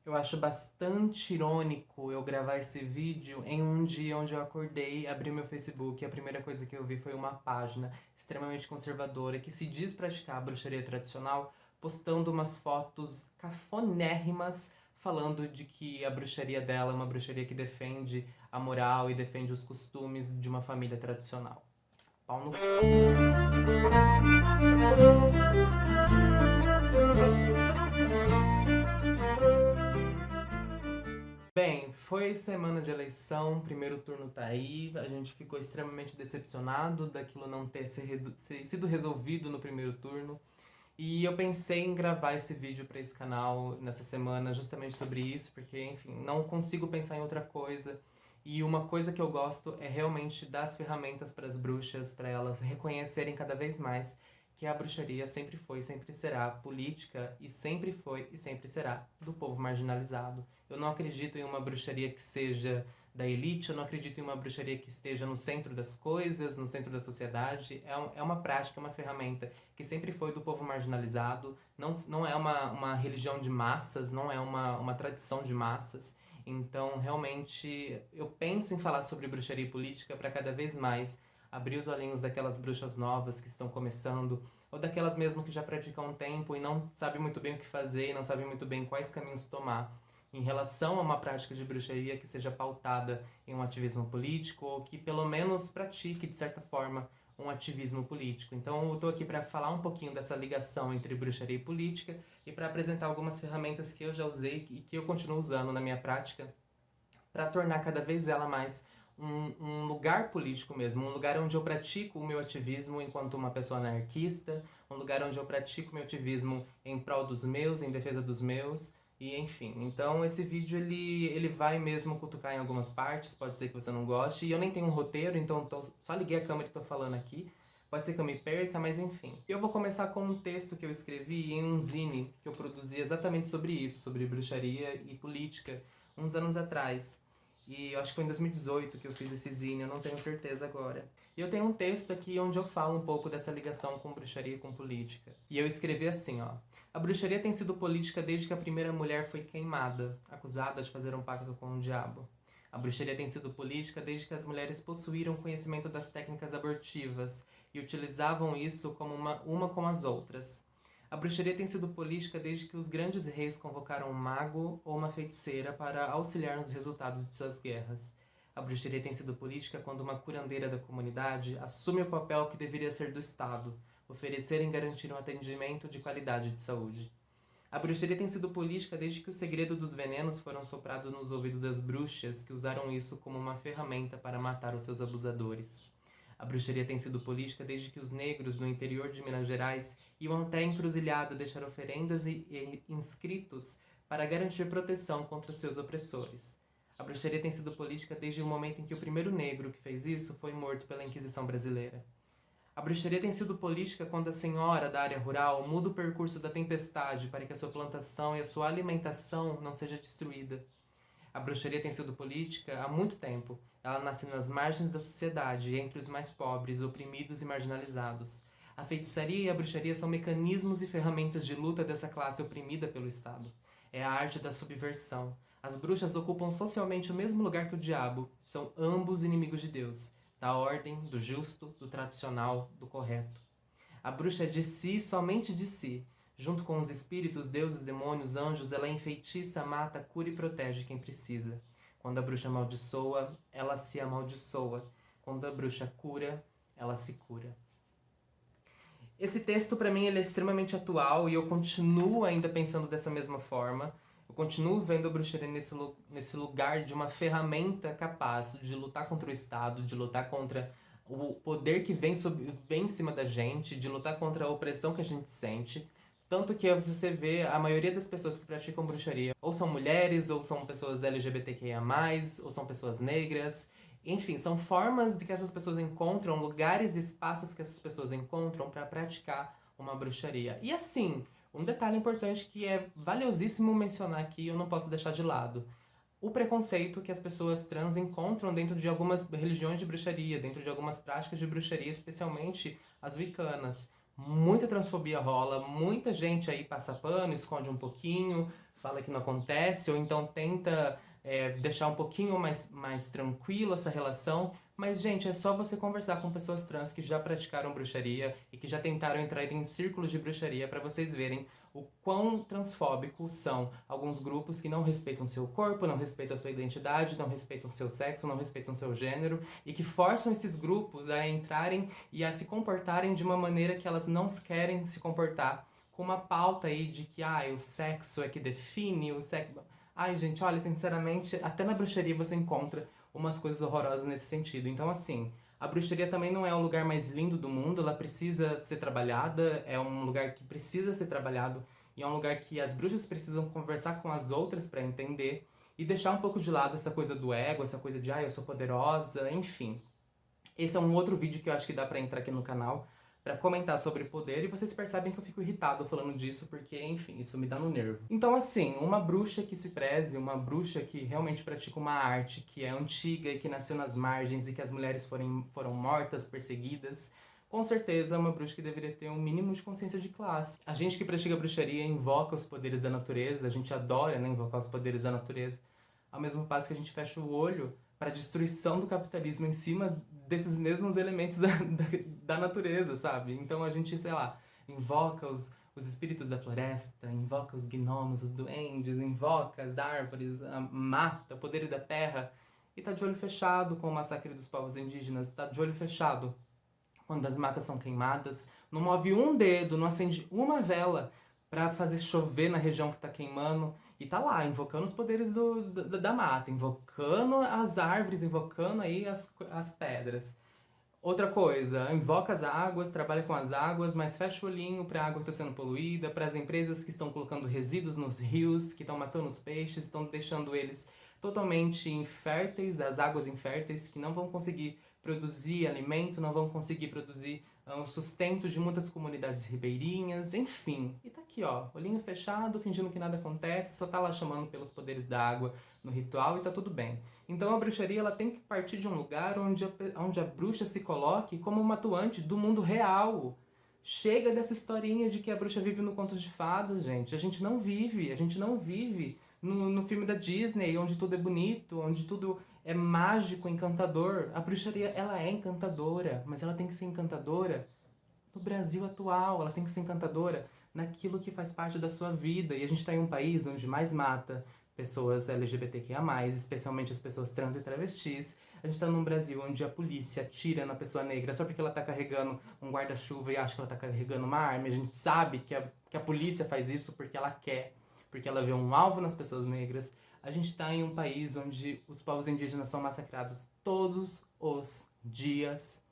Eu acho bastante irônico eu gravar esse vídeo em um dia onde eu acordei, abri meu Facebook e a primeira coisa que eu vi foi uma página extremamente conservadora que se diz praticar a bruxaria tradicional, postando umas fotos cafonérrimas falando de que a bruxaria dela é uma bruxaria que defende a moral e defende os costumes de uma família tradicional. Pau no... Bem, foi semana de eleição, primeiro turno tá aí, a gente ficou extremamente decepcionado daquilo não ter sido resolvido no primeiro turno. E eu pensei em gravar esse vídeo para esse canal nessa semana justamente sobre isso, porque, enfim, não consigo pensar em outra coisa. E uma coisa que eu gosto é realmente dar as ferramentas para as bruxas, para elas reconhecerem cada vez mais que a bruxaria sempre foi e sempre será política e sempre foi e sempre será do povo marginalizado. Eu não acredito em uma bruxaria que seja da elite, eu não acredito em uma bruxaria que esteja no centro das coisas, no centro da sociedade. É uma prática, é uma ferramenta que sempre foi do povo marginalizado, não é uma religião de massas, não é uma tradição de massas. Então, realmente, eu penso em falar sobre bruxaria e política para cada vez mais abrir os olhinhos daquelas bruxas novas que estão começando, ou daquelas mesmo que já praticam há um tempo e não sabem muito bem o que fazer, e não sabem muito bem quais caminhos tomar em relação a uma prática de bruxaria que seja pautada em um ativismo político ou que pelo menos pratique, de certa forma, um ativismo político. Então eu estou aqui para falar um pouquinho dessa ligação entre bruxaria e política e para apresentar algumas ferramentas que eu já usei e que eu continuo usando na minha prática para tornar cada vez ela mais um lugar político mesmo, um lugar onde eu pratico o meu ativismo enquanto uma pessoa anarquista, um lugar onde eu pratico o meu ativismo em prol dos meus, em defesa dos meus, e enfim. Então esse vídeo ele vai mesmo cutucar em algumas partes, pode ser que você não goste, e eu nem tenho um roteiro, então só liguei a câmera e tô falando aqui. Pode ser que eu me perca, mas enfim. Eu vou começar com um texto que eu escrevi em um zine que eu produzi exatamente sobre isso, sobre bruxaria e política, uns anos atrás. E eu acho que foi em 2018 que eu fiz esse zine, eu não tenho certeza agora. E eu tenho um texto aqui onde eu falo um pouco dessa ligação com bruxaria e com política. E eu escrevi assim, ó. A bruxaria tem sido política desde que a primeira mulher foi queimada, acusada de fazer um pacto com o diabo. A bruxaria tem sido política desde que as mulheres possuíram conhecimento das técnicas abortivas e utilizavam isso como uma com as outras. A bruxaria tem sido política desde que os grandes reis convocaram um mago ou uma feiticeira para auxiliar nos resultados de suas guerras. A bruxaria tem sido política quando uma curandeira da comunidade assume o papel que deveria ser do Estado, oferecer e garantir um atendimento de qualidade de saúde. A bruxaria tem sido política desde que o segredo dos venenos foram soprados nos ouvidos das bruxas, que usaram isso como uma ferramenta para matar os seus abusadores. A bruxaria tem sido política desde que os negros no interior de Minas Gerais iam até a encruzilhada deixar oferendas e inscritos para garantir proteção contra seus opressores. A bruxaria tem sido política desde o momento em que o primeiro negro que fez isso foi morto pela Inquisição brasileira. A bruxaria tem sido política quando a senhora da área rural muda o percurso da tempestade para que a sua plantação e a sua alimentação não seja destruída. A bruxaria tem sido política há muito tempo. Ela nasce nas margens da sociedade, entre os mais pobres, oprimidos e marginalizados. A feitiçaria e a bruxaria são mecanismos e ferramentas de luta dessa classe oprimida pelo Estado. É a arte da subversão. As bruxas ocupam socialmente o mesmo lugar que o diabo. São ambos inimigos de Deus, da ordem, do justo, do tradicional, do correto. A bruxa é de si, somente de si. Junto com os espíritos, deuses, demônios, anjos, ela enfeitiça, mata, cura e protege quem precisa. Quando a bruxa amaldiçoa, ela se amaldiçoa. Quando a bruxa cura, ela se cura. Esse texto, para mim, ele é extremamente atual e eu continuo ainda pensando dessa mesma forma. Eu continuo vendo a bruxaria nesse lugar de uma ferramenta capaz de lutar contra o Estado, de lutar contra o poder que vem em cima da gente, de lutar contra a opressão que a gente sente. Tanto que você vê a maioria das pessoas que praticam bruxaria ou são mulheres, ou são pessoas LGBTQIA+, ou são pessoas negras. Enfim, são formas de que essas pessoas encontram, lugares e espaços que essas pessoas encontram para praticar uma bruxaria. E assim, um detalhe importante que é valiosíssimo mencionar aqui, eu não posso deixar de lado. O preconceito que as pessoas trans encontram dentro de algumas religiões de bruxaria, dentro de algumas práticas de bruxaria, especialmente as wiccanas. Muita transfobia rola, muita gente aí passa pano, esconde um pouquinho, fala que não acontece, ou então tenta deixar um pouquinho mais tranquilo essa relação. Mas, gente, é só você conversar com pessoas trans que já praticaram bruxaria e que já tentaram entrar em círculos de bruxaria para vocês verem o quão transfóbicos são alguns grupos que não respeitam seu corpo, não respeitam a sua identidade, não respeitam seu sexo, não respeitam seu gênero e que forçam esses grupos a entrarem e a se comportarem de uma maneira que elas não querem se comportar, com uma pauta aí de que o sexo é que define, o sexo... Ai, gente, olha, sinceramente, até na bruxaria você encontra umas coisas horrorosas nesse sentido. Então, assim, a bruxaria também não é o lugar mais lindo do mundo, ela precisa ser trabalhada, é um lugar que precisa ser trabalhado e é um lugar que as bruxas precisam conversar com as outras para entender e deixar um pouco de lado essa coisa do ego, essa coisa de, eu sou poderosa, enfim. Esse é um outro vídeo que eu acho que dá pra entrar aqui no canal pra comentar sobre poder e vocês percebem que eu fico irritado falando disso porque, enfim, isso me dá no nervo. Então, assim, uma bruxa que se preze, uma bruxa que realmente pratica uma arte que é antiga e que nasceu nas margens e que as mulheres foram mortas, perseguidas, com certeza é uma bruxa que deveria ter um mínimo de consciência de classe. A gente que pratica bruxaria invoca os poderes da natureza, a gente adora, né, invocar os poderes da natureza, ao mesmo passo que a gente fecha o olho para a destruição do capitalismo em cima desses mesmos elementos da natureza, sabe? Então a gente, sei lá, invoca os espíritos da floresta, invoca os gnomos, os duendes, invoca as árvores, a mata, o poder da terra, e tá de olho fechado com o massacre dos povos indígenas, tá de olho fechado quando as matas são queimadas, não move um dedo, não acende uma vela para fazer chover na região que tá queimando, e tá lá, invocando os poderes da mata, invocando as árvores, invocando aí as pedras. Outra coisa, invoca as águas, trabalha com as águas, mas fecha o olhinho para a água que está sendo poluída, para as empresas que estão colocando resíduos nos rios, que estão matando os peixes, estão deixando eles totalmente inférteis, as águas inférteis, que não vão conseguir produzir alimento, não vão conseguir produzir o sustento de muitas comunidades ribeirinhas, enfim. E tá aqui, ó, olhinho fechado, fingindo que nada acontece, só tá lá chamando pelos poderes da água no ritual e tá tudo bem. Então a bruxaria ela tem que partir de um lugar onde a bruxa se coloque como uma atuante do mundo real. Chega dessa historinha de que a bruxa vive no conto de fadas, gente. A gente não vive no filme da Disney, onde tudo é bonito, onde tudo é mágico, encantador. A bruxaria, ela é encantadora, mas ela tem que ser encantadora no Brasil atual, ela tem que ser encantadora naquilo que faz parte da sua vida. E a gente está em um país onde mais mata pessoas LGBTQIA+, especialmente as pessoas trans e travestis. A gente está num Brasil onde a polícia atira na pessoa negra só porque ela está carregando um guarda-chuva e acha que ela está carregando uma arma. A gente sabe que a polícia faz isso porque ela quer, porque ela vê um alvo nas pessoas negras. A gente está em um país onde os povos indígenas são massacrados todos os dias.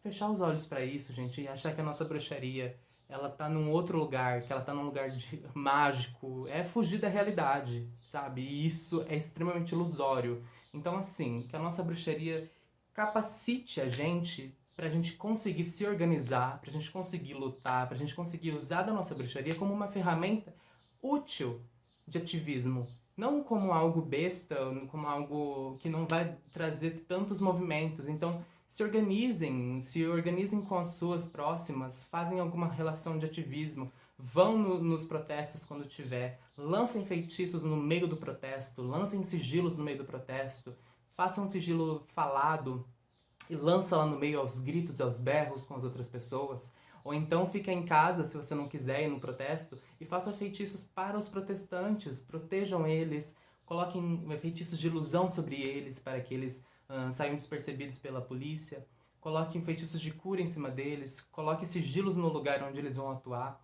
Fechar os olhos para isso, gente, e achar que a nossa bruxaria ela tá num outro lugar, que ela tá num lugar mágico, é fugir da realidade, sabe? E isso é extremamente ilusório. Então, assim, que a nossa bruxaria capacite a gente pra gente conseguir se organizar, pra gente conseguir lutar, pra gente conseguir usar da nossa bruxaria como uma ferramenta útil de ativismo. Não como algo besta, como algo que não vai trazer tantos movimentos. Então, se organizem com as suas próximas, fazem alguma relação de ativismo, vão nos protestos quando tiver, lancem feitiços no meio do protesto, lancem sigilos no meio do protesto, façam um sigilo falado e lança lá no meio aos gritos e aos berros com as outras pessoas. Ou então fica em casa, se você não quiser ir no protesto, e faça feitiços para os protestantes, protejam eles, coloquem feitiços de ilusão sobre eles para que eles saiam despercebidos pela polícia, coloquem feitiços de cura em cima deles, coloquem sigilos no lugar onde eles vão atuar.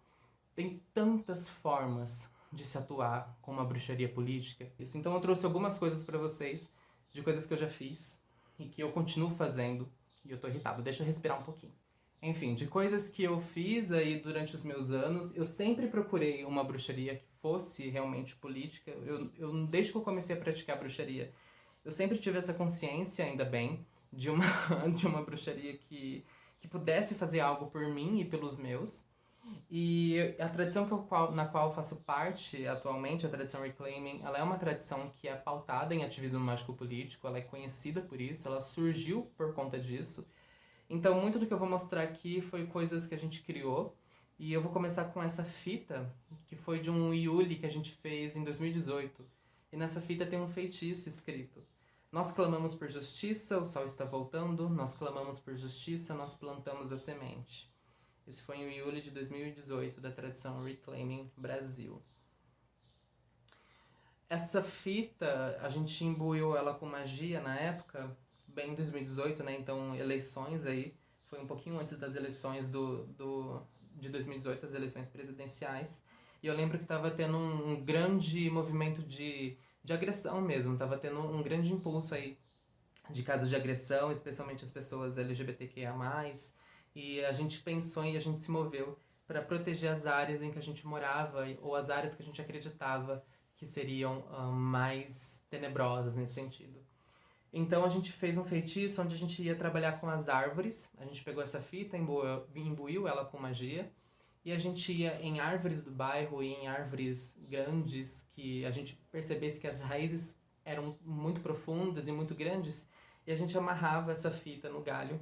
Tem tantas formas de se atuar com uma bruxaria política. Isso, então eu trouxe algumas coisas para vocês, de coisas que eu já fiz e que eu continuo fazendo, e eu tô irritado, deixa eu respirar um pouquinho. Enfim, de coisas que eu fiz aí durante os meus anos, eu sempre procurei uma bruxaria que fosse realmente política. Desde que eu comecei a praticar bruxaria, eu sempre tive essa consciência, ainda bem, de uma, de uma bruxaria que pudesse fazer algo por mim e pelos meus. E a tradição na qual eu faço parte atualmente, a tradição Reclaiming, ela é uma tradição que é pautada em ativismo mágico-político, ela é conhecida por isso, ela surgiu por conta disso. Então, muito do que eu vou mostrar aqui foi coisas que a gente criou, E eu vou começar com essa fita, que foi de um iule que a gente fez em 2018. E nessa fita tem um feitiço escrito: nós clamamos por justiça, o sol está voltando, nós clamamos por justiça, nós plantamos a semente. Esse foi o iule de 2018 da tradição Reclaiming Brasil. Essa fita, a gente imbuiu ela com magia na época, bem em 2018, né? Então, eleições aí, foi um pouquinho antes das eleições de 2018, as eleições presidenciais. E eu lembro que estava tendo um grande movimento de agressão mesmo, estava tendo um grande impulso aí de casos de agressão, especialmente as pessoas LGBTQIA+. E a gente pensou e a gente se moveu para proteger as áreas em que a gente morava ou as áreas que a gente acreditava que seriam mais tenebrosas nesse sentido. Então a gente fez um feitiço onde a gente ia trabalhar com as árvores. A gente pegou essa fita, imbuiu ela com magia. E a gente ia em árvores do bairro e em árvores grandes que a gente percebesse que as raízes eram muito profundas e muito grandes. E a gente amarrava essa fita no galho,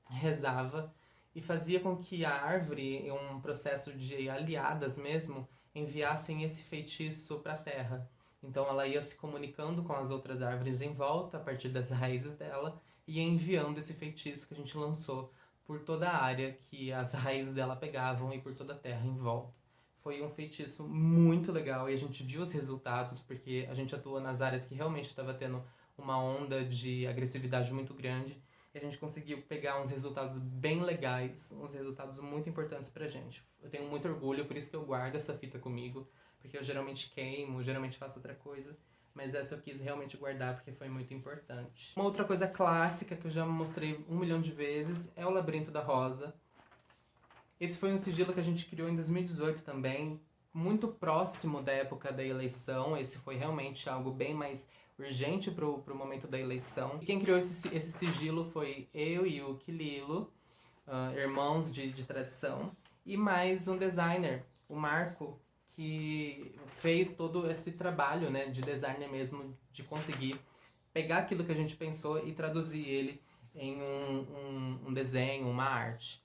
rezava e fazia com que a árvore, em um processo de aliadas mesmo, enviassem esse feitiço para a terra. Então ela ia se comunicando com as outras árvores em volta, a partir das raízes dela, e ia enviando esse feitiço que a gente lançou por toda a área que as raízes dela pegavam e por toda a terra em volta. Foi um feitiço muito legal e a gente viu os resultados, porque a gente atua nas áreas que realmente estava tendo uma onda de agressividade muito grande, e a gente conseguiu pegar uns resultados bem legais, uns resultados muito importantes pra gente. Eu tenho muito orgulho, por isso que eu guardo essa fita comigo, porque eu geralmente queimo, geralmente faço outra coisa, mas essa eu quis realmente guardar porque foi muito importante. Uma outra coisa clássica que eu já mostrei 1 milhão de vezes é o Labirinto da Rosa. Esse foi um sigilo que a gente criou em 2018 também, muito próximo da época da eleição. Esse foi realmente algo bem mais urgente pro momento da eleição. E quem criou esse sigilo foi eu e o Quililo, irmãos de tradição, e mais um designer, o Marco, que fez todo esse trabalho, né, de designer mesmo, de conseguir pegar aquilo que a gente pensou e traduzir ele em um desenho, uma arte.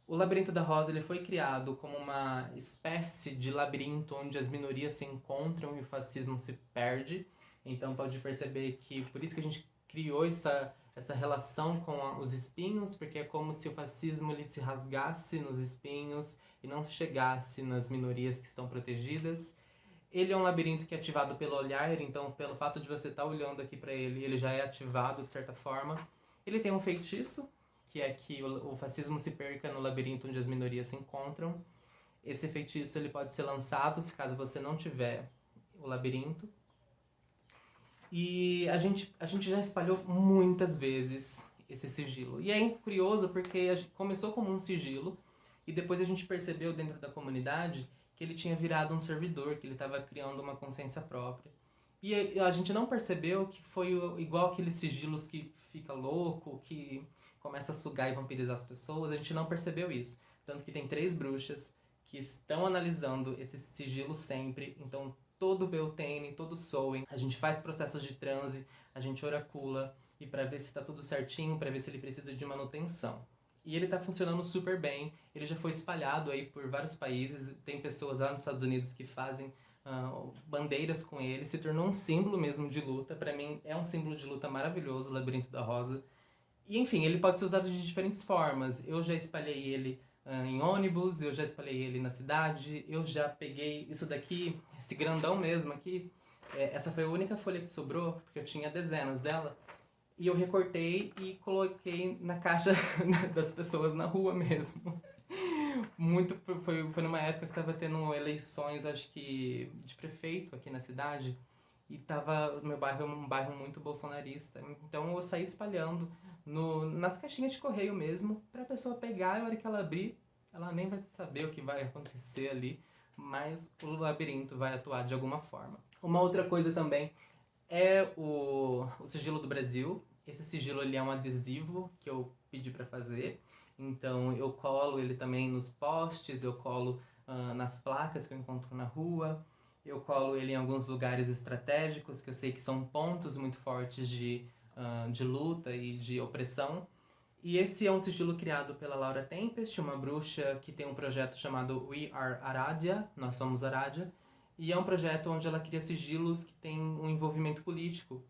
O Labirinto da Rosa ele foi criado como uma espécie de labirinto onde as minorias se encontram e o fascismo se perde. Então pode perceber que por isso que a gente criou essa relação com os espinhos, porque é como se o fascismo ele se rasgasse nos espinhos e não chegasse nas minorias que estão protegidas. Ele é um labirinto que é ativado pelo olhar, então pelo fato de você estar olhando aqui para ele, ele já é ativado de certa forma. Ele tem um feitiço, que é que o fascismo se perca no labirinto onde as minorias se encontram. Esse feitiço ele pode ser lançado se caso você não tiver o labirinto. E a gente já espalhou muitas vezes esse sigilo. E é curioso porque começou como um sigilo e depois a gente percebeu dentro da comunidade que ele tinha virado um servidor, que ele estava criando uma consciência própria. E a gente não percebeu que foi igual aqueles sigilos que fica louco, que começa a sugar e vampirizar as pessoas. A gente não percebeu isso. Tanto que tem 3 bruxas que estão analisando esse sigilo sempre. Então todo o Beltane, todo o Soen, a gente faz processos de transe, a gente oracula e para ver se está tudo certinho, para ver se ele precisa de manutenção. E ele está funcionando super bem, ele já foi espalhado aí por vários países, tem pessoas lá nos Estados Unidos que fazem bandeiras com ele, se tornou um símbolo mesmo de luta. Para mim é um símbolo de luta maravilhoso, o Labirinto da Rosa. E enfim, ele pode ser usado de diferentes formas. Eu já espalhei ele em ônibus, eu já espalhei ele na cidade, eu já peguei isso daqui, esse grandão mesmo aqui. Essa foi a única folha que sobrou, porque eu tinha dezenas dela. E eu recortei e coloquei na caixa das pessoas na rua mesmo. Foi numa época que tava tendo eleições, acho que de prefeito aqui na cidade. E tava, meu bairro é um bairro muito bolsonarista. Então eu saí espalhando nas caixinhas de correio mesmo, pra pessoa pegar e a hora que ela abrir, ela nem vai saber o que vai acontecer ali, mas o labirinto vai atuar de alguma forma. Uma outra coisa também é o sigilo do Brasil. Esse sigilo ele é um adesivo que eu pedi pra fazer. Então eu colo ele também nos postes, eu colo nas placas que eu encontro na rua. Eu colo ele em alguns lugares estratégicos que eu sei que são pontos muito fortes de luta e de opressão. E esse é um sigilo criado pela Laura Tempest, uma bruxa que tem um projeto chamado We Are Aradia, Nós Somos Aradia, e é um projeto onde ela cria sigilos que tem um envolvimento político,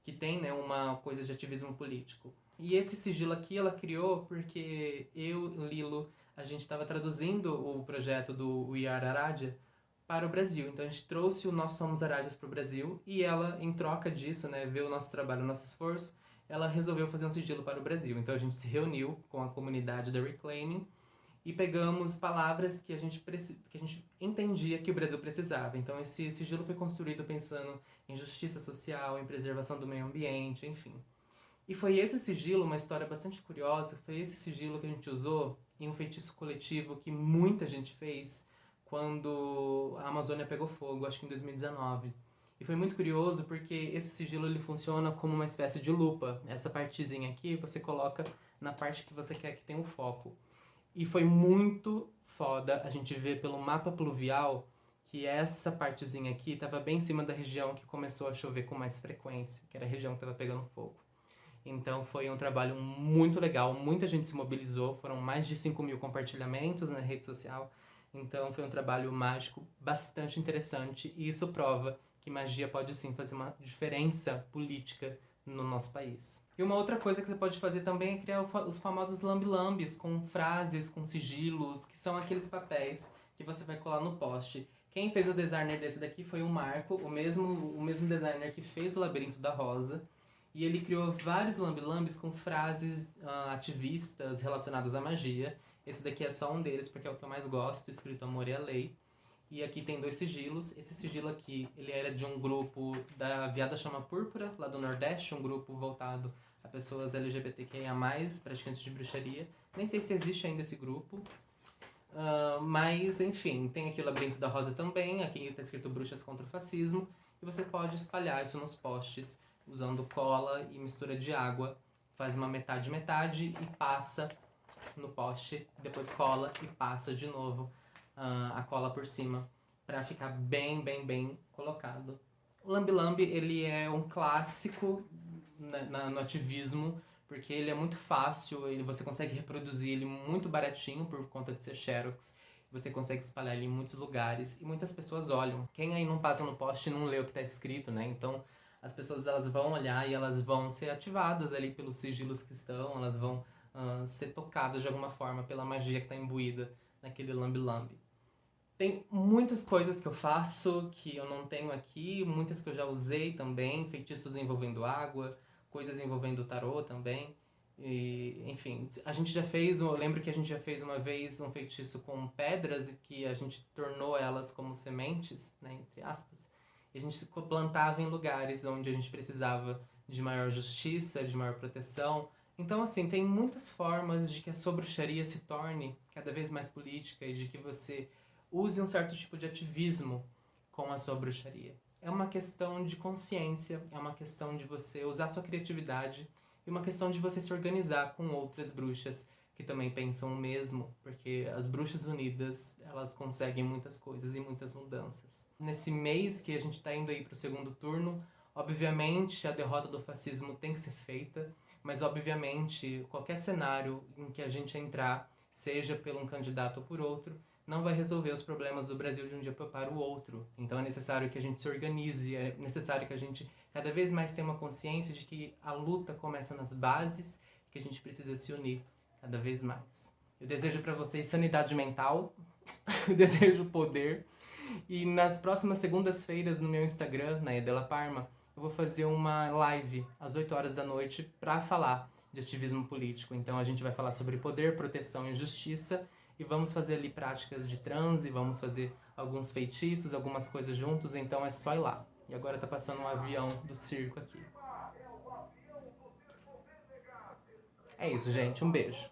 que tem, né, uma coisa de ativismo político. E esse sigilo aqui ela criou porque eu, Lilo, a gente estava traduzindo o projeto do We Are Aradia para o Brasil. Então a gente trouxe o Nós Somos Aradias para o Brasil e ela, em troca disso, né, ver o nosso trabalho, o nosso esforço, ela resolveu fazer um sigilo para o Brasil. Então a gente se reuniu com a comunidade da Reclaiming e pegamos palavras que a gente entendia que o Brasil precisava. Então esse sigilo foi construído pensando em justiça social, em preservação do meio ambiente, enfim. E foi esse sigilo, uma história bastante curiosa, foi esse sigilo que a gente usou em um feitiço coletivo que muita gente fez quando a Amazônia pegou fogo, acho que em 2019. E foi muito curioso porque esse sigilo ele funciona como uma espécie de lupa. Essa partezinha aqui você coloca na parte que você quer que tenha o foco. E foi muito foda a gente ver pelo mapa pluvial que essa partezinha aqui estava bem em cima da região que começou a chover com mais frequência, que era a região que estava pegando fogo. Então foi um trabalho muito legal, muita gente se mobilizou, foram mais de 5.000 compartilhamentos na rede social. Então foi um trabalho mágico bastante interessante e isso prova que magia pode sim fazer uma diferença política no nosso país. E uma outra coisa que você pode fazer também é criar os famosos lambi-lambis com frases, com sigilos, que são aqueles papéis que você vai colar no poste. Quem fez o designer desse daqui foi o Marco, o mesmo designer que fez o Labirinto da Rosa. E ele criou vários lambi-lambis com frases ativistas relacionadas à magia. Esse daqui é só um deles, porque é o que eu mais gosto, escrito Amor e a Lei. E aqui tem 2 sigilos. Esse sigilo aqui, ele era de um grupo da Viada Chama Púrpura, lá do Nordeste, um grupo voltado a pessoas LGBTQIA+, praticantes de bruxaria. Nem sei se existe ainda esse grupo. Mas, enfim, tem aqui o Labirinto da Rosa também. Aqui está escrito Bruxas contra o Fascismo. E você pode espalhar isso nos postes, usando cola e mistura de água. Faz uma metade e passa no poste. Depois cola e passa de novo a cola por cima para ficar bem colocado. O Lambi Lambi, ele é um clássico no ativismo, porque ele é muito fácil, você consegue reproduzir ele muito baratinho por conta de ser xerox. Você consegue espalhar ele em muitos lugares e muitas pessoas olham. Quem aí não passa no poste não lê o que está escrito, né? Então as pessoas elas vão olhar e elas vão ser ativadas ali pelos sigilos que estão, elas vão ser tocadas de alguma forma pela magia que está imbuída naquele lambi-lambi. Tem muitas coisas que eu faço que eu não tenho aqui, muitas que eu já usei também, feitiços envolvendo água, coisas envolvendo tarô também. E, enfim, a gente já fez, eu lembro que a gente já fez uma vez um feitiço com pedras e que a gente tornou elas como sementes, né, entre aspas. E a gente plantava em lugares onde a gente precisava de maior justiça, de maior proteção. Então, assim, tem muitas formas de que a sua bruxaria se torne cada vez mais política e de que você use um certo tipo de ativismo com a sua bruxaria. É uma questão de consciência, é uma questão de você usar sua criatividade e uma questão de você se organizar com outras bruxas que também pensam o mesmo, porque as bruxas unidas, elas conseguem muitas coisas e muitas mudanças. Nesse mês que a gente está indo aí para o segundo turno, obviamente a derrota do fascismo tem que ser feita, mas obviamente qualquer cenário em que a gente entrar, seja por um candidato ou por outro, não vai resolver os problemas do Brasil de um dia para o outro. Então é necessário que a gente se organize, é necessário que a gente cada vez mais tenha uma consciência de que a luta começa nas bases, que a gente precisa se unir cada vez mais. Eu desejo para vocês sanidade mental, eu desejo poder, e nas próximas segundas-feiras no meu Instagram, na Edela Parma, eu vou fazer uma live às 8 horas da noite para falar de ativismo político. Então a gente vai falar sobre poder, proteção e justiça, e vamos fazer ali práticas de transe, vamos fazer alguns feitiços, algumas coisas juntos, então é só ir lá. E agora tá passando um avião do circo aqui. É isso, gente. Um beijo.